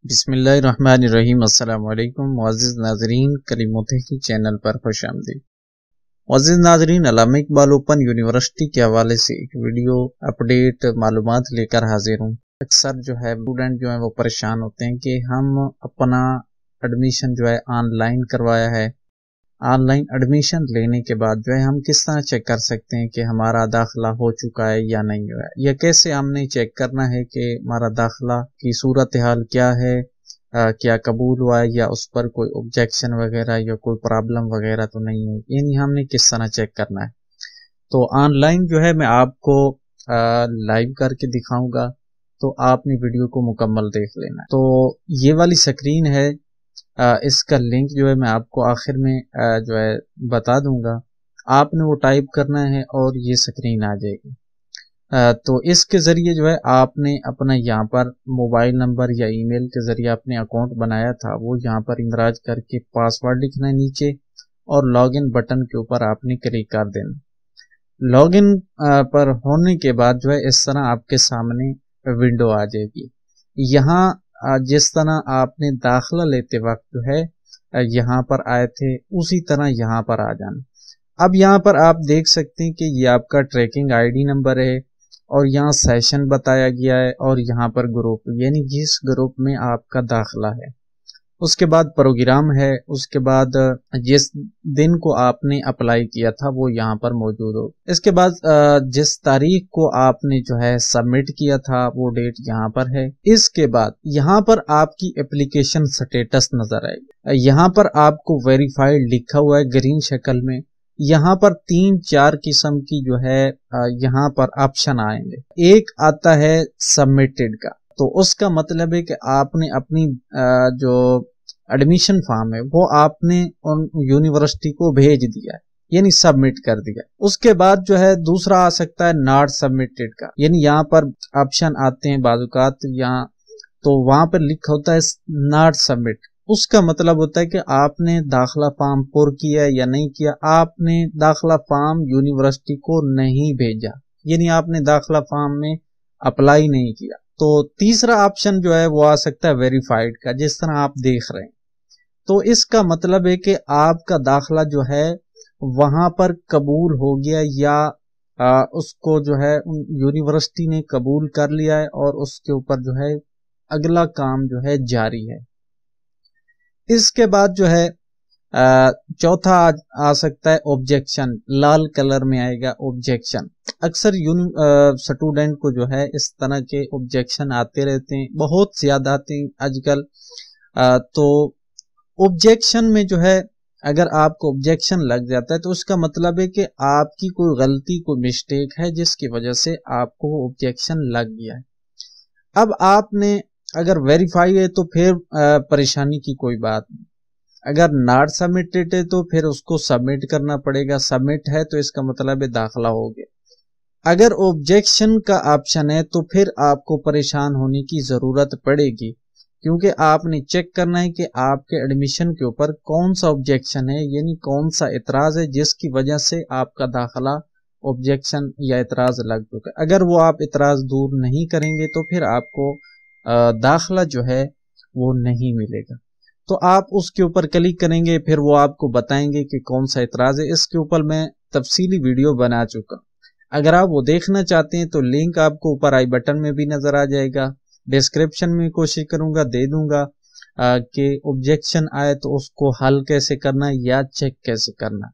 بسم اللہ الرحمن الرحیم۔ السلام علیکم معزز ناظرین، کلیم کی چینل پر خوش آمدید۔ معزز ناظرین، علامہ اقبال اوپن یونیورسٹی کے حوالے سے ایک ویڈیو اپڈیٹ معلومات لے کر حاضر ہوں۔ اکثر اسٹوڈنٹ وہ پریشان ہوتے ہیں کہ ہم اپنا ایڈمیشن آن لائن کروایا ہے، آن لائن ایڈمیشن لینے کے بعد ہم کس طرح چیک کر سکتے ہیں کہ ہمارا داخلہ ہو چکا ہے یا نہیں ہوا ہے، یا کیسے ہم نے چیک کرنا ہے کہ ہمارا داخلہ کی صورتحال کیا ہے، کیا قبول ہوا ہے یا اس پر کوئی آبجیکشن وغیرہ یا کوئی پرابلم وغیرہ تو نہیں ہے، یعنی ہم نے کس طرح چیک کرنا ہے۔ تو آن لائن میں آپ کو لائیو کر کے دکھاؤں گا، تو آپ نے ویڈیو کو مکمل دیکھ لینا ہے۔ تو یہ والی سکرین ہے، اس کا لنک میں آپ کو آخر میں بتا دوں گا، آپ نے وہ ٹائپ کرنا ہے اور یہ سکرین آ جائے گی۔ تو اس کے ذریعے آپ نے اپنا یہاں پر موبائل نمبر یا ای میل کے ذریعے اپنے اکاؤنٹ بنایا تھا، وہ یہاں پر اندراج کر کے پاسورڈ لکھنا ہے نیچے، اور لاگ ان بٹن کے اوپر آپ نے کلک کر دینا۔ لاگ ان پر ہونے کے بعد اس طرح آپ کے سامنے ونڈو آ جائے گی۔ یہاں جس طرح آپ نے داخلہ لیتے وقت یہاں پر آئے تھے، اسی طرح یہاں پر آ جانا۔ اب یہاں پر آپ دیکھ سکتے ہیں کہ یہ آپ کا ٹریکنگ آئی ڈی نمبر ہے، اور یہاں سیشن بتایا گیا ہے، اور یہاں پر گروپ، یعنی جس گروپ میں آپ کا داخلہ ہے۔ اس کے بعد پروگرام ہے، اس کے بعد جس دن کو آپ نے اپلائی کیا تھا وہ یہاں پر موجود ہو۔ اس کے بعد جس تاریخ کو آپ نے سبمٹ کیا تھا وہ ڈیٹ یہاں پر ہے۔ اس کے بعد یہاں پر آپ کی اپلیکیشن سٹیٹس نظر آئے گی۔ یہاں پر آپ کو ویریفائڈ لکھا ہوا ہے گرین شکل میں۔ یہاں پر 3-4 قسم کی یہاں پر آپشن آئیں گے۔ ایک آتا ہے سبمٹڈ کا، تو اس کا مطلب ہے کہ آپ نے اپنی جو ایڈمیشن فارم ہے وہ آپ نے یونیورسٹی کو بھیج دیا ہے، یعنی سبمٹ کر دیا۔ اس کے بعد دوسرا آ سکتا ہے ناٹ سبمٹڈ کا، یعنی یہاں پر آپشن آتے ہیں بعض اوقات یہاں، تو وہاں پر لکھا ہوتا ہے ناٹ سبمٹ۔ اس کا مطلب ہوتا ہے کہ آپ نے داخلہ فارم پر کیا یا نہیں کیا، آپ نے داخلہ فارم یونیورسٹی کو نہیں بھیجا، یعنی آپ نے داخلہ فارم میں اپلائی نہیں کیا۔ تو تیسرا آپشن وہ آ سکتا ہے ویریفائڈ کا، جس طرح آپ دیکھ رہے ہیں۔ تو اس کا مطلب ہے کہ آپ کا داخلہ وہاں پر قبول ہو گیا، یا اس کو یونیورسٹی نے قبول کر لیا ہے، اور اس کے اوپر اگلا کام جاری ہے۔ اس کے بعد چوتھا آ سکتا ہے آبجیکشن، لال کلر میں آئے گا آبجیکشن۔ اکثر اسٹوڈنٹ کو اس طرح کے آبجیکشن آتے رہتے ہیں، بہت زیادہ آتے ہیں آج کل۔ تو آبجیکشن میں اگر آپ کو آبجیکشن لگ جاتا ہے تو اس کا مطلب ہے کہ آپ کی کوئی غلطی، کوئی مسٹیک ہے، جس کی وجہ سے آپ کو آبجیکشن لگ گیا ہے۔ اب آپ نے اگر ویریفائی ہے تو پھر پریشانی کی کوئی بات نہیں۔ اگر ناٹ سبمٹڈ ہے تو پھر اس کو سبمٹ کرنا پڑے گا، سبمٹ ہے تو اس کا مطلب ہے داخلہ ہو گیا۔ اگر آبجیکشن کا آپشن ہے تو پھر آپ کو پریشان ہونے کی ضرورت پڑے گی، کیونکہ آپ نے چیک کرنا ہے کہ آپ کے ایڈمیشن کے اوپر کون سا آبجیکشن ہے، یعنی کون سا اعتراض ہے جس کی وجہ سے آپ کا داخلہ آبجیکشن یا اعتراض لگ چکا ہے۔ اگر وہ آپ اعتراض دور نہیں کریں گے تو پھر آپ کو داخلہ وہ نہیں ملے گا۔ تو آپ اس کے اوپر کلک کریں گے، پھر وہ آپ کو بتائیں گے کہ کون سا اعتراض ہے۔ اس کے اوپر میں تفصیلی ویڈیو بنا چکا، اگر آپ وہ دیکھنا چاہتے ہیں تو لنک آپ کو اوپر آئی بٹن میں بھی نظر آ جائے گا، ڈسکرپشن میں کوشش کروں گا دے دوں گا کہ آبجیکشن آئے تو اس کو حل کیسے کرنا یا چیک کیسے کرنا۔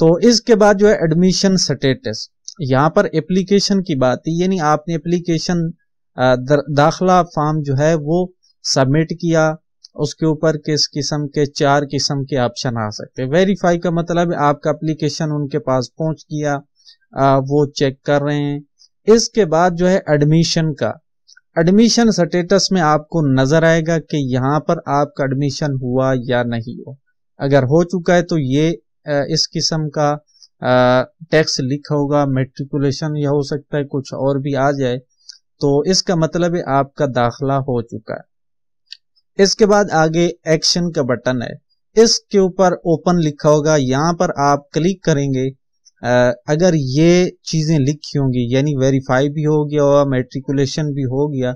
تو اس کے بعد ایڈمیشن سٹیٹس، یہاں پر اپلیکیشن کی بات ہے، یعنی آپ نے اپلیکیشن داخلہ فارم وہ سبمٹ کیا، اس کے اوپر کس قسم کے 4 قسم کے آپشن آ سکتے ہیں۔ ویریفائی کا مطلب ہے آپ کا اپلیکیشن ان کے پاس پہنچ گیا، وہ چیک کر رہے ہیں۔ اس کے بعد ایڈمیشن کا، ایڈمیشن سٹیٹس میں آپ کو نظر آئے گا کہ یہاں پر آپ کا ایڈمیشن ہوا یا نہیں ہوا۔ اگر ہو چکا ہے تو یہ اس قسم کا ٹیکسٹ لکھا ہوگا میٹریکولیشن، یا ہو سکتا ہے کچھ اور بھی آ جائے، تو اس کا مطلب ہے آپ کا داخلہ ہو چکا ہے۔ اس کے بعد آگے ایکشن کا بٹن ہے، اس کے اوپر اوپن لکھا ہوگا، یہاں پر آپ کلک کریں گے۔ اگر یہ چیزیں لکھی ہوں گی، یعنی ویریفائی بھی ہو گیا اور میٹریکولیشن بھی ہو گیا،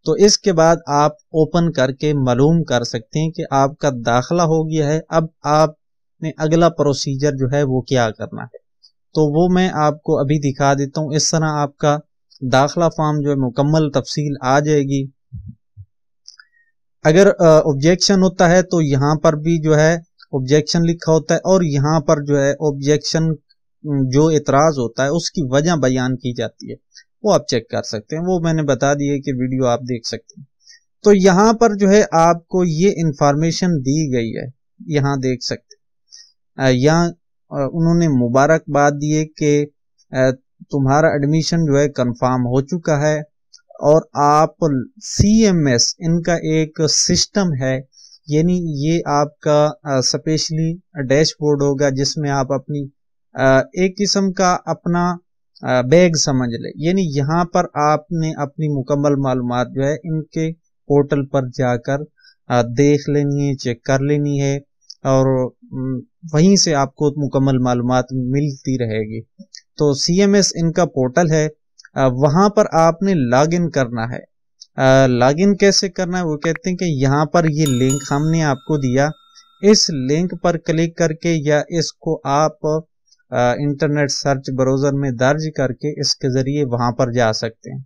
تو اس کے بعد آپ اوپن کر کے معلوم کر سکتے ہیں کہ آپ کا داخلہ ہو گیا ہے. اب آپ نے اگلا پروسیجر جو ہے وہ کیا کرنا ہے تو وہ میں آپ کو ابھی دکھا دیتا ہوں. اس طرح آپ کا داخلہ فارم جو ہے مکمل تفصیل آ جائے گی. اگر آبجیکشن ہوتا ہے تو یہاں پر بھی جو ہے آبجیکشن لکھا ہوتا ہے اور یہاں پر جو ہے آبجیکشن جو اعتراض ہوتا ہے اس کی وجہ بیان کی جاتی ہے. وہ آپ چیک کر سکتے ہیں, وہ میں نے بتا دی ہے کہ ویڈیو آپ دیکھ سکتے ہیں. تو یہاں پر جو ہے آپ کو یہ انفارمیشن دی گئی ہے, یہاں دیکھ سکتے ہیں. یہاں انہوں نے مبارکباد دی ہے کہ تمہارا ایڈمیشن جو ہے کنفرم ہو چکا ہے اور آپ CMS ان کا ایک سسٹم ہے, یعنی یہ آپ کا اسپیشلی ڈیش بورڈ ہوگا جس میں آپ اپنی ایک قسم کا اپنا بیگ سمجھ لیں. یعنی یہاں پر آپ نے اپنی مکمل معلومات جو ہے ان کے پورٹل پر جا کر دیکھ لینی ہے, چیک کر لینی ہے اور وہیں سے آپ کو مکمل معلومات ملتی رہے گی. تو CMS ان کا پورٹل ہے, وہاں پر آپ نے لاگ ان کرنا ہے. لاگ ان کیسے کرنا ہے وہ کہتے ہیں کہ یہاں پر یہ لنک ہم نے آپ کو دیا, اس لنک پر کلک کر کے یا اس کو آپ انٹرنیٹ سرچ براؤزر میں درج کر کے اس کے ذریعے وہاں پر جا سکتے ہیں.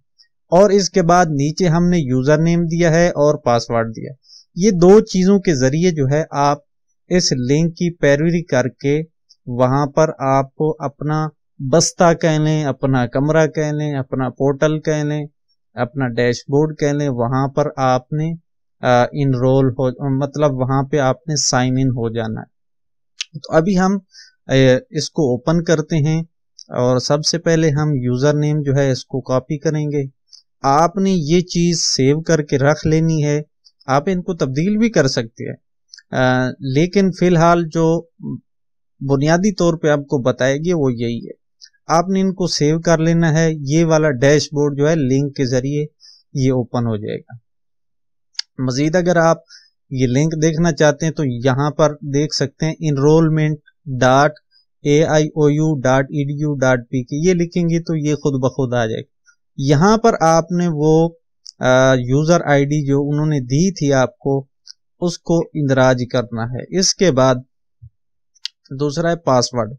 اور اس کے بعد نیچے ہم نے یوزر نیم دیا ہے اور پاسورڈ دیا. یہ دو چیزوں کے ذریعے جو ہے آپ اس لنک کی پیروی کر کے وہاں پر آپ اپنا بستہ کہہ لیں, اپنا کمرہ کہہ لیں, اپنا پورٹل کہہ لیں, اپنا ڈیش بورڈ کہہ لیں, وہاں پر آپ نے انرول ہو, مطلب وہاں پہ آپ نے سائن ان ہو جانا ہے. تو ابھی ہم اس کو اوپن کرتے ہیں اور سب سے پہلے ہم یوزر نیم جو ہے اس کو کاپی کریں گے. آپ نے یہ چیز سیو کر کے رکھ لینی ہے, آپ ان کو تبدیل بھی کر سکتے ہیں لیکن فی الحال جو بنیادی طور پہ آپ کو بتائے گی وہ یہی ہے. آپ نے ان کو سیو کر لینا ہے. یہ والا ڈیش بورڈ جو ہے لنک کے ذریعے یہ اوپن ہو جائے گا. مزید اگر آپ یہ لنک دیکھنا چاہتے ہیں تو یہاں پر دیکھ سکتے ہیں enrollment.aiou.edu.pk یہ لکھیں گے تو یہ خود بخود آ جائے گا. یہاں پر آپ نے وہ یوزر آئی ڈی جو انہوں نے دی تھی آپ کو اس کو اندراج کرنا ہے. اس کے بعد دوسرا ہے پاسورڈ.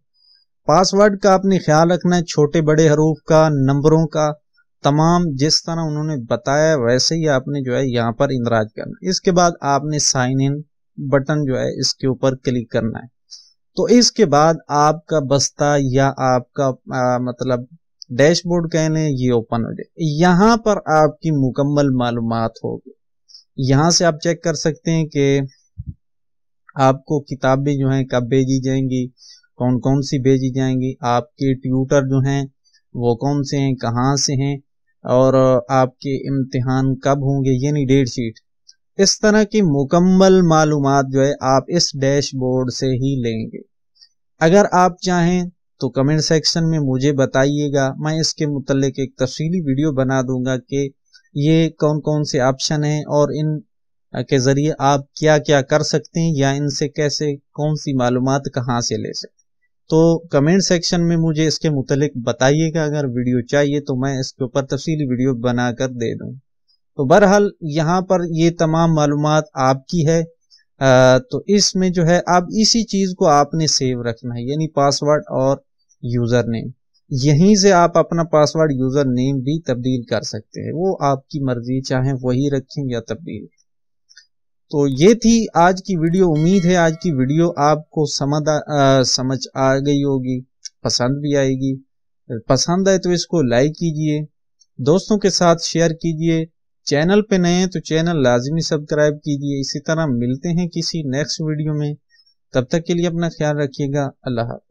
پاسورڈ کا آپ نے خیال رکھنا ہے, چھوٹے بڑے حروف کا, نمبروں کا, تمام جس طرح انہوں نے بتایا ویسے ہی آپ نے جو ہے یہاں پر اندراج کرنا. اس کے بعد آپ نے سائن ان بٹن جو ہے اس کے اوپر کلک کرنا ہے. تو اس کے بعد آپ کا بستہ یا آپ کا مطلب ڈیش بورڈ کہہ لیں یہ اوپن ہو جائے. یہاں پر آپ کی مکمل معلومات ہوگی. یہاں سے آپ چیک کر سکتے ہیں کہ آپ کو کتابیں جو ہیں کب بھیجی جائیں گی, کون کون سی بھیجی جائیں گی, آپ کے ٹیوٹر جو ہیں وہ کون سے ہیں, کہاں سے ہیں, اور آپ کے امتحان کب ہوں گے یعنی ڈیٹ شیٹ. اس طرح کی مکمل معلومات جو ہے آپ اس ڈیش بورڈ سے ہی لیں گے. اگر آپ چاہیں تو کمنٹ سیکشن میں مجھے بتائیے گا, میں اس کے متعلق ایک تفصیلی ویڈیو بنا دوں گا کہ یہ کون کون سے آپشن ہیں اور ان کے ذریعے آپ کیا کیا کر سکتے ہیں یا ان سے کیسے کون سی معلومات کہاں سے لے سکتے. تو کمنٹ سیکشن میں مجھے اس کے متعلق بتائیے گا. اگر ویڈیو چاہیے تو میں اس کے اوپر تفصیلی ویڈیو بنا کر دے دوں. تو بہرحال یہاں پر یہ تمام معلومات آپ کی ہے. تو اس میں جو ہے اب اسی چیز کو آپ نے سیو رکھنا ہے, یعنی پاسورڈ اور یوزر نیم. یہیں سے آپ اپنا پاسورڈ یوزر نیم بھی تبدیل کر سکتے ہیں, وہ آپ کی مرضی, چاہیں وہی رکھیں یا تبدیل. تو یہ تھی آج کی ویڈیو. امید ہے آج کی ویڈیو آپ کو سمجھ آ گئی ہوگی, پسند بھی آئے گی. پسند آئے تو اس کو لائک کیجئے, دوستوں کے ساتھ شیئر کیجئے. چینل پہ نئے ہیں تو چینل لازمی سبسکرائب کیجئے. اسی طرح ملتے ہیں کسی نیکسٹ ویڈیو میں, تب تک کے لیے اپنا خیال رکھیے گا. اللہ حافظ.